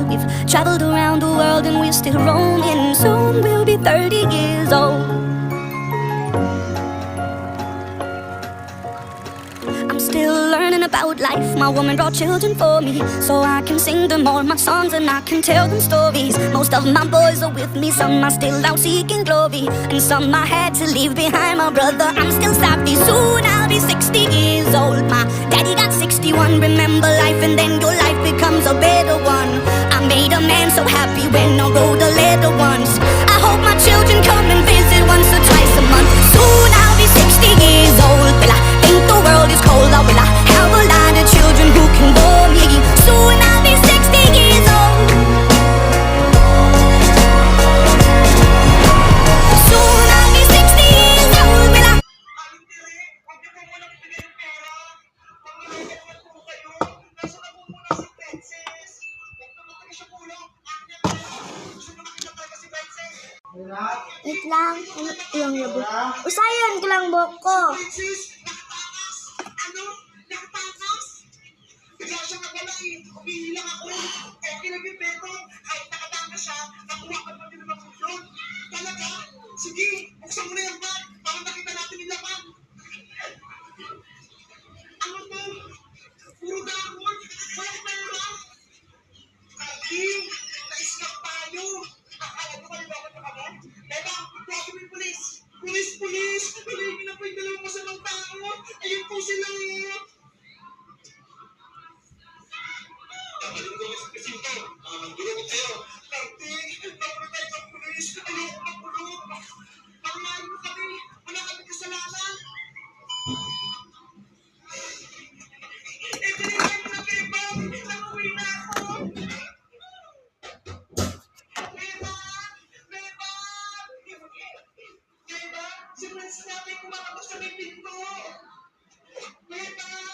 We've traveled around the world and we're still roaming. Soon we'll be 30 years old. I'm still learning about life. My woman brought children for me, so I can sing them all my songs and I can tell them stories. Most of my boys are with me, some are still out seeking glory, and some I had to leave behind. My brother, I'm still savvy. Soon I'll be 60 years old. My daddy got 61. Remember life and then your life becomes a better one. I made a man so happy when I wrote a letter once. I hope my children come and visit once or twice a month. Soon I'll be 60 years old. Will I think the world is cold, or will I have a lot of children who can bore me? Soon I'll be 60 years old. Soon I'll be 60 years old. Will I? Wait lang, ano yung labo? Usayan ko lang buhok ko. Ano? Nakatakas? Bigla siya nawala eh. Umiilang ako. Kaya kinabibeto. Kahit nakatakas siya, nakuha ka pa din naman po yun. Talaga? Sige, buksan mo na yung bag para nakita natin yung laman. Ano to? Puro dahon. Walang pera. Kaki, na-snap tayo. Akala ko kayo bakit na kamo? Teka, tuwagin mo yung pulis. Pulis! Tuloy na po yung dalawang masamang tao. Ayun po sila eh. Tagalin ko sa presinto. Tulungan kayo. Karting, dapat tayo sa pulis. Ayoko magpulong. Paglain mo kami. Wala kami kasalanan. Pinigay mo na kayo ba? Nakuwi na ako. Beba! Beba! Beba! Si Prince natin kumakabos sa may pinto. Beba!